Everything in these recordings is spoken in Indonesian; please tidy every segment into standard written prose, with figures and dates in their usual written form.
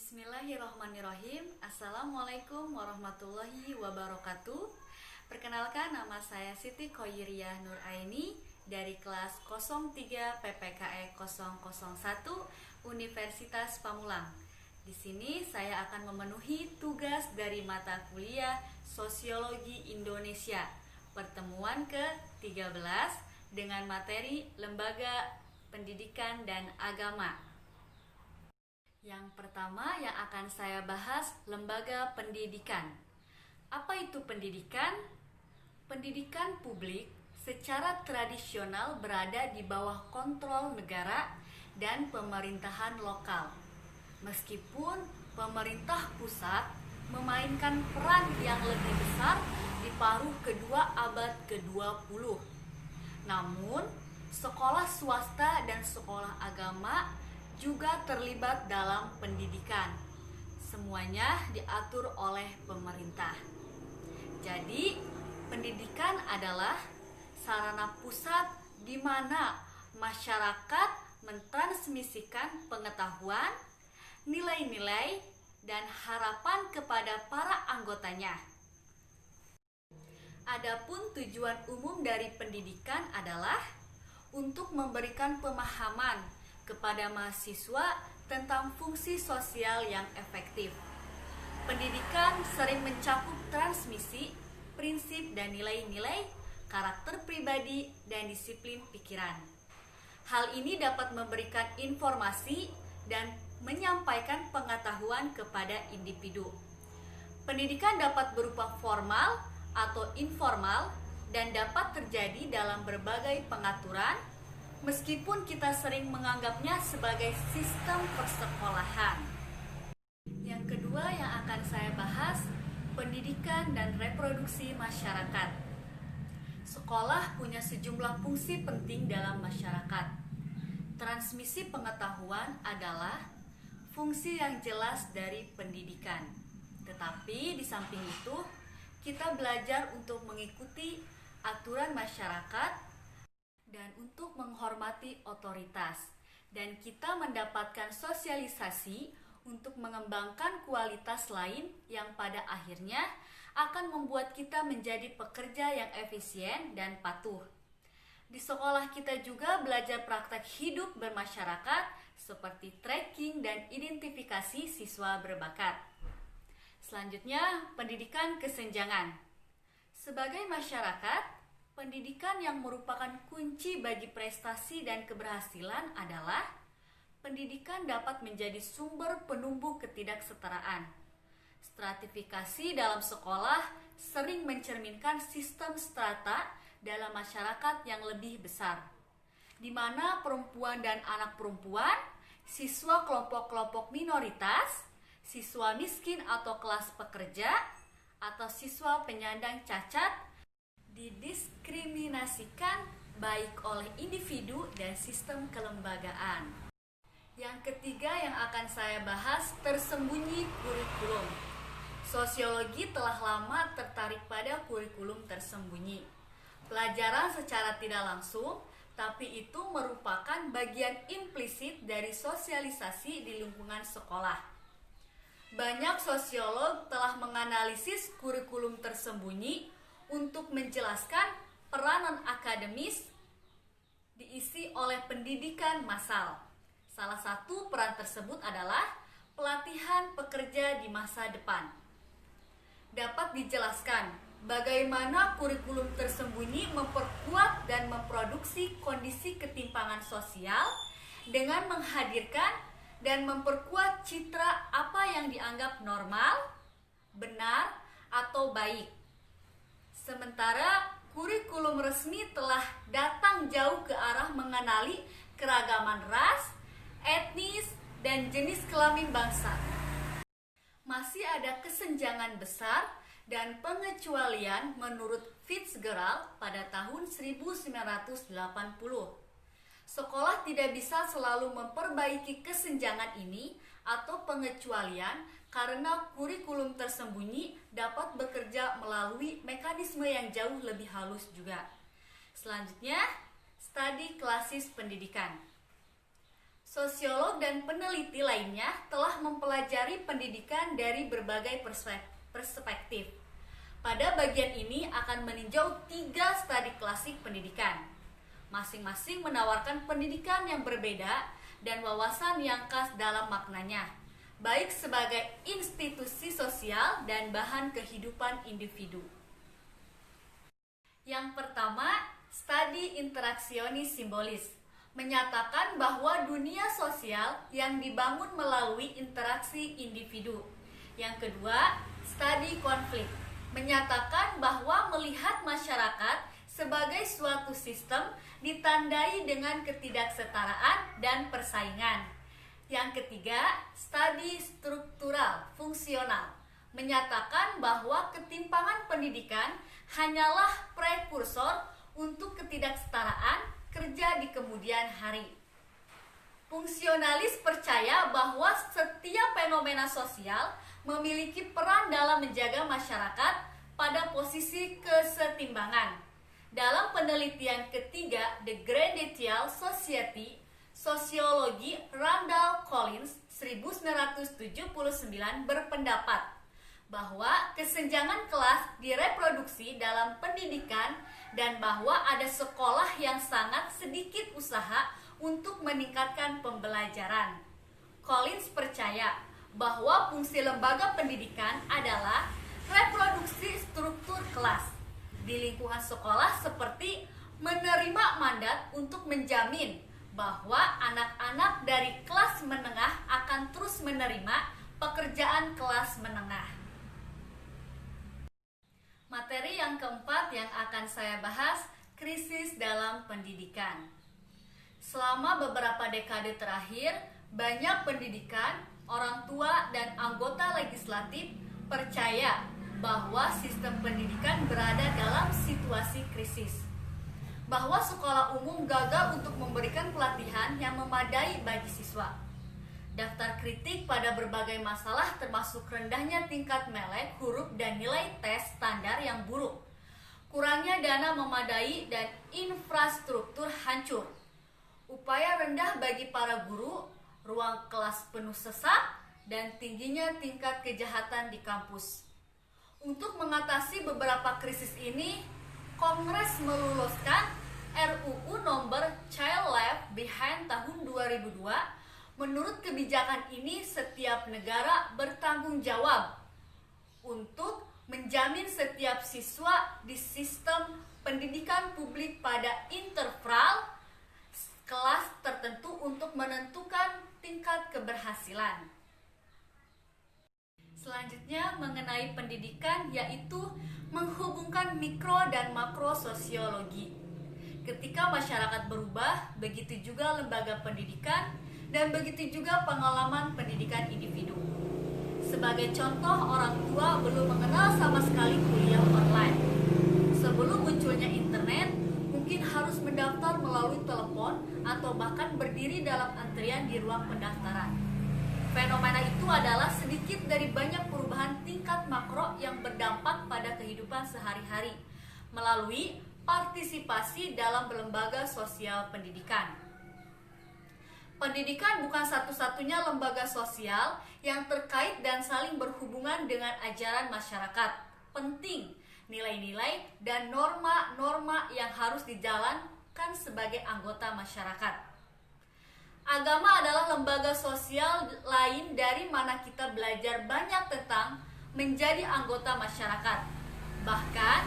Bismillahirrahmanirrahim. Assalamualaikum warahmatullahi wabarakatuh. Perkenalkan, nama saya Siti Khoiriyah Nuraini dari kelas 03 PPKE 001 Universitas Pamulang. Di sini saya akan memenuhi tugas dari mata kuliah Sosiologi Indonesia pertemuan ke-13 dengan materi Lembaga Pendidikan dan Agama. Yang pertama yang akan saya bahas, lembaga pendidikan. Apa itu pendidikan? Pendidikan publik secara tradisional berada di bawah kontrol negara dan pemerintahan lokal. Meskipun pemerintah pusat memainkan peran yang lebih besar di paruh kedua abad ke-20. Namun, sekolah swasta dan sekolah agama juga terlibat dalam pendidikan. Semuanya diatur oleh pemerintah. Jadi, pendidikan adalah sarana pusat di mana masyarakat mentransmisikan pengetahuan, nilai-nilai, dan harapan kepada para anggotanya. Adapun tujuan umum dari pendidikan adalah untuk memberikan pemahaman kepada mahasiswa tentang fungsi sosial yang efektif. Pendidikan sering mencakup transmisi, prinsip dan nilai-nilai, karakter pribadi, dan disiplin pikiran. Hal ini dapat memberikan informasi dan menyampaikan pengetahuan kepada individu. Pendidikan dapat berupa formal atau informal dan dapat terjadi dalam berbagai pengaturan, meskipun kita sering menganggapnya sebagai sistem persekolahan. Yang kedua yang akan saya bahas, pendidikan dan reproduksi masyarakat. Sekolah punya sejumlah fungsi penting dalam masyarakat. Transmisi pengetahuan adalah fungsi yang jelas dari pendidikan. Tetapi di samping itu, kita belajar untuk mengikuti aturan masyarakat dan untuk menghormati otoritas. Dan kita mendapatkan sosialisasi untuk mengembangkan kualitas lain yang pada akhirnya akan membuat kita menjadi pekerja yang efisien dan patuh. Di sekolah kita juga belajar praktek hidup bermasyarakat seperti tracking dan identifikasi siswa berbakat. Selanjutnya, pendidikan kesenjangan. Sebagai masyarakat, pendidikan yang merupakan kunci bagi prestasi dan keberhasilan adalah pendidikan dapat menjadi sumber penumbuh ketidaksetaraan. Stratifikasi dalam sekolah sering mencerminkan sistem strata dalam masyarakat yang lebih besar, di mana perempuan dan anak perempuan, siswa kelompok-kelompok minoritas, siswa miskin atau kelas pekerja, atau siswa penyandang cacat didiskriminasikan baik oleh individu dan sistem kelembagaan. Yang ketiga yang akan saya bahas, tersembunyi kurikulum. Sosiologi telah lama tertarik pada kurikulum tersembunyi. Pelajaran secara tidak langsung, tapi itu merupakan bagian implisit dari sosialisasi di lingkungan sekolah. Banyak sosiolog telah menganalisis kurikulum tersembunyi untuk menjelaskan peranan akademis diisi oleh pendidikan massal. Salah satu peran tersebut adalah pelatihan pekerja di masa depan. Dapat dijelaskan bagaimana kurikulum tersembunyi memperkuat dan memproduksi kondisi ketimpangan sosial dengan menghadirkan dan memperkuat citra apa yang dianggap normal, benar, atau baik. Sementara kurikulum resmi telah datang jauh ke arah mengenali keragaman ras, etnis, dan jenis kelamin bangsa. Masih ada kesenjangan besar dan pengecualian menurut Fitzgerald pada tahun 1980. Sekolah tidak bisa selalu memperbaiki kesenjangan ini atau pengecualian karena kurikulum tersembunyi dapat bekerja melalui mekanisme yang jauh lebih halus juga. Selanjutnya, studi klasis pendidikan. Sosiolog dan peneliti lainnya telah mempelajari pendidikan dari berbagai perspektif. Pada bagian ini akan meninjau 3 studi klasik pendidikan. Masing-masing menawarkan pendidikan yang berbeda dan wawasan yang khas dalam maknanya, baik sebagai institusi sosial dan bahan kehidupan individu. Yang pertama, studi interaksionis simbolis menyatakan bahwa dunia sosial yang dibangun melalui interaksi individu. Yang kedua, studi konflik menyatakan bahwa melihat masyarakat sebagai suatu sistem ditandai dengan ketidaksetaraan dan persaingan. Yang ketiga, studi struktural fungsional menyatakan bahwa ketimpangan pendidikan hanyalah prekursor untuk ketidaksetaraan kerja di kemudian hari. Fungsionalis percaya bahwa setiap fenomena sosial memiliki peran dalam menjaga masyarakat pada posisi kesetimbangan. Dalam penelitian ketiga, The Gradatial Society, Sosiologi Randall Collins 1979 berpendapat bahwa kesenjangan kelas direproduksi dalam pendidikan dan bahwa ada sekolah yang sangat sedikit usaha untuk meningkatkan pembelajaran. Collins percaya bahwa fungsi lembaga pendidikan adalah reproduksi struktur kelas di lingkungan sekolah, seperti menerima mandat untuk menjamin bahwa anak-anak dari kelas menengah akan terus menerima pekerjaan kelas menengah. Materi yang keempat yang akan saya bahas, krisis dalam pendidikan. Selama beberapa dekade terakhir, banyak pendidikan, orang tua, dan anggota legislatif percaya bahwa sistem pendidikan berada dalam situasi krisis. Bahwa sekolah umum gagal untuk memberikan pelatihan yang memadai bagi siswa. Daftar kritik pada berbagai masalah termasuk rendahnya tingkat melek, huruf, dan nilai tes standar yang buruk. Kurangnya dana memadai dan infrastruktur hancur. Upaya rendah bagi para guru, ruang kelas penuh sesak, dan tingginya tingkat kejahatan di kampus. Untuk mengatasi beberapa krisis ini, Kongres meluluskan RUU nomor Child Left Behind tahun 2002. Menurut kebijakan ini, setiap negara bertanggung jawab untuk menjamin setiap siswa di sistem pendidikan publik pada interval kelas tertentu untuk menentukan tingkat keberhasilan. Selanjutnya mengenai pendidikan, yaitu menghubungkan mikro dan makro sosiologi. Ketika masyarakat berubah, begitu juga lembaga pendidikan dan begitu juga pengalaman pendidikan individu. Sebagai contoh, orang tua belum mengenal sama sekali kuliah online. Sebelum munculnya internet, mungkin harus mendaftar melalui telepon atau bahkan berdiri dalam antrian di ruang pendaftaran. Fenomena itu adalah sedikit dari banyak perubahan tingkat makro yang berdampak pada kehidupan sehari-hari melalui partisipasi dalam lembaga sosial pendidikan. Pendidikan bukan satu-satunya lembaga sosial yang terkait dan saling berhubungan dengan ajaran masyarakat. Penting nilai-nilai dan norma-norma yang harus dijalankan sebagai anggota masyarakat. Agama adalah lembaga sosial lain dari mana kita belajar banyak tentang menjadi anggota masyarakat. Bahkan,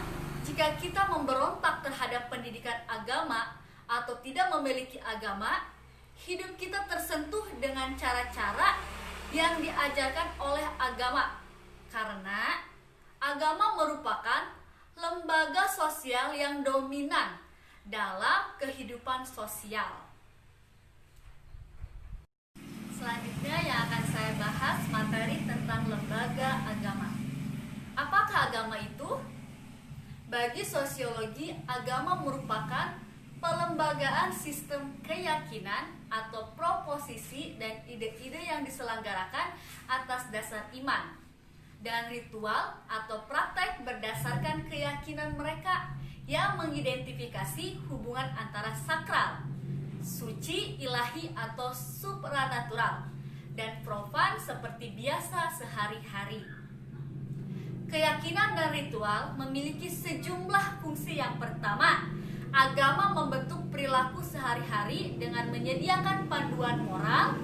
jika kita memberontak terhadap pendidikan agama atau tidak memiliki agama, hidup kita tersentuh dengan cara-cara yang diajarkan oleh agama, karena agama merupakan lembaga sosial yang dominan dalam kehidupan sosial. Selanjutnya yang akan saya bahas materi tentang lembaga agama. Apakah agama itu? Bagi sosiologi, agama merupakan pelembagaan sistem keyakinan atau proposisi dan ide-ide yang diselenggarakan atas dasar iman dan ritual atau praktek berdasarkan keyakinan mereka yang mengidentifikasi hubungan antara sakral, suci, ilahi atau supranatural, dan profan seperti biasa sehari-hari. Keyakinan dan ritual memiliki sejumlah fungsi. Yang pertama, agama membentuk perilaku sehari-hari dengan menyediakan panduan moral,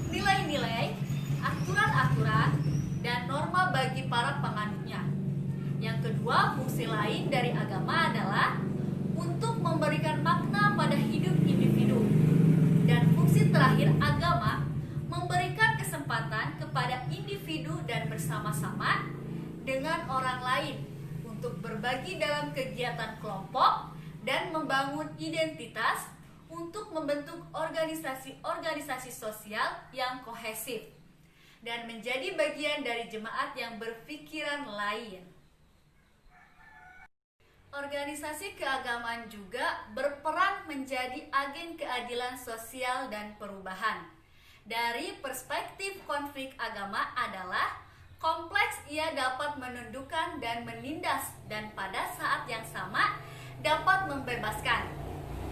nilai-nilai, aturan-aturan, dan norma bagi para penganutnya. Yang kedua, fungsi lain dari agama adalah untuk memberikan makna pada hidup individu. Dan fungsi terakhir agama memberikan kesempatan kepada individu dan bersama-sama dengan orang lain untuk berbagi dalam kegiatan kelompok dan membangun identitas untuk membentuk organisasi-organisasi sosial yang kohesif dan menjadi bagian dari jemaat yang berpikiran lain. Organisasi keagamaan juga berperan menjadi agen keadilan sosial dan perubahan. Dari perspektif konflik agama adalah kompleks, ia dapat menundukkan dan menindas, dan pada saat yang sama dapat membebaskan.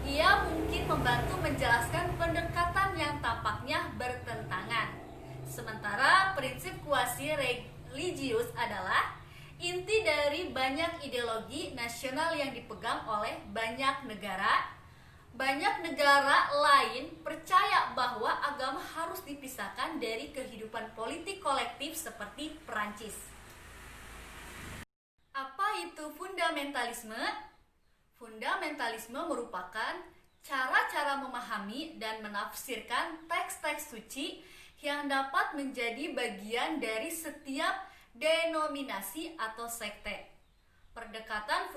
Ia mungkin membantu menjelaskan pendekatan yang tampaknya bertentangan. Sementara prinsip kuasi religius adalah inti dari banyak ideologi nasional yang dipegang oleh banyak negara. Banyak negara lain percaya bahwa agama harus dipisahkan dari kehidupan politik kolektif seperti Perancis. Apa itu fundamentalisme? Fundamentalisme merupakan cara-cara memahami dan menafsirkan teks-teks suci yang dapat menjadi bagian dari setiap denominasi atau sekte. Pendekatan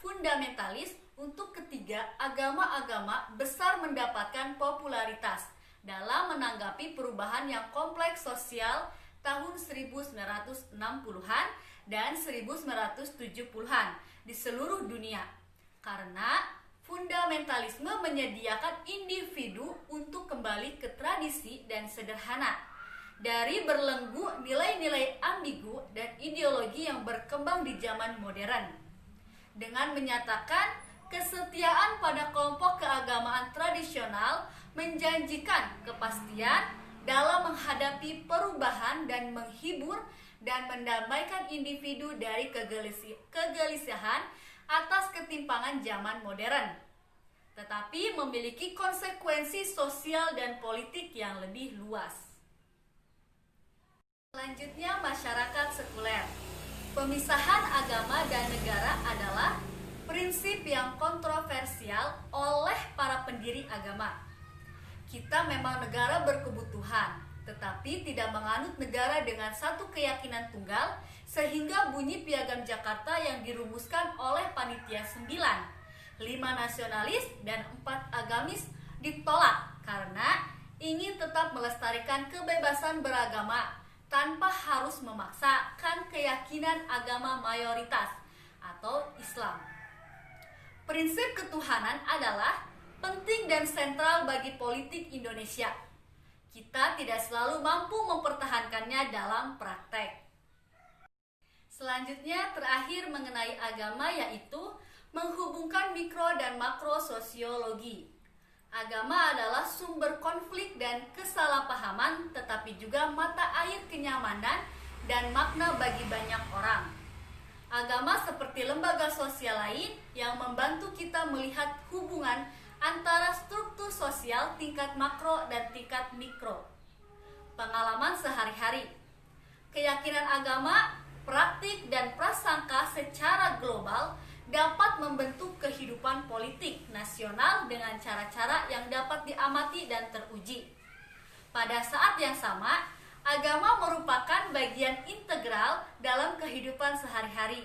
fundamentalis untuk ketiga agama-agama besar mendapatkan popularitas dalam menanggapi perubahan yang kompleks sosial tahun 1960-an dan 1970-an di seluruh dunia. Karena fundamentalisme menyediakan individu untuk kembali ke tradisi dan sederhana dari berbelenggu nilai-nilai ambigu dan ideologi yang berkembang di zaman modern. Dengan menyatakan kesetiaan pada kelompok keagamaan tradisional, menjanjikan kepastian dalam menghadapi perubahan dan menghibur dan mendamaikan individu dari kegelisahan atas ketimpangan zaman modern, tetapi memiliki konsekuensi sosial dan politik yang lebih luas. Selanjutnya, masyarakat sekuler. Pemisahan agama dan negara adalah prinsip yang kontroversial oleh para pendiri agama. Kita memang negara berkebutuhan, tetapi tidak menganut negara dengan satu keyakinan tunggal, sehingga bunyi Piagam Jakarta yang dirumuskan oleh Panitia 9, 5 nasionalis dan 4 agamis ditolak karena ingin tetap melestarikan kebebasan beragama tanpa harus memaksakan keyakinan agama mayoritas atau Islam. Prinsip ketuhanan adalah penting dan sentral bagi politik Indonesia. Kita tidak selalu mampu mempertahankannya dalam praktek. Selanjutnya, terakhir mengenai agama, yaitu menghubungkan mikro dan makro sosiologi. Agama adalah sumber konflik dan kesalahpahaman, tetapi juga mata air kenyamanan dan makna bagi banyak orang. Agama seperti lembaga sosial lain yang membantu kita melihat hubungan antara struktur sosial tingkat makro dan tingkat mikro. Pengalaman sehari-hari, keyakinan agama, praktik dan prasangka secara global dapat membentuk kehidupan politik nasional dengan cara-cara yang dapat diamati dan teruji. Pada saat yang sama, agama merupakan bagian integral dalam kehidupan sehari-hari.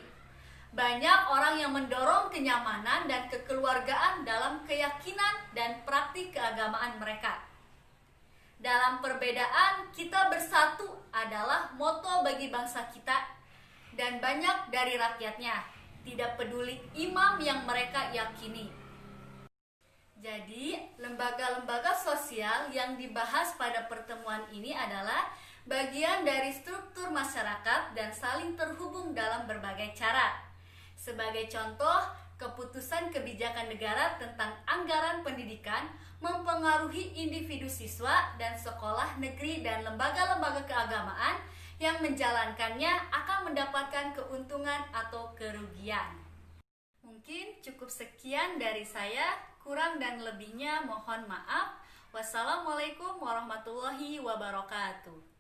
Banyak orang yang mendorong kenyamanan dan kekeluargaan dalam keyakinan dan praktik keagamaan mereka. Dalam perbedaan, kita bersatu adalah moto bagi bangsa kita dan banyak dari rakyatnya. Tidak peduli imam yang mereka yakini. Jadi, lembaga-lembaga sosial yang dibahas pada pertemuan ini adalah bagian dari struktur masyarakat dan saling terhubung dalam berbagai cara. Sebagai contoh, keputusan kebijakan negara tentang anggaran pendidikan mempengaruhi individu siswa dan sekolah negeri dan lembaga-lembaga keagamaan yang menjalankannya akan mendapatkan keuntungan atau kerugian. Mungkin cukup sekian dari saya, kurang dan lebihnya mohon maaf. Wassalamualaikum warahmatullahi wabarakatuh.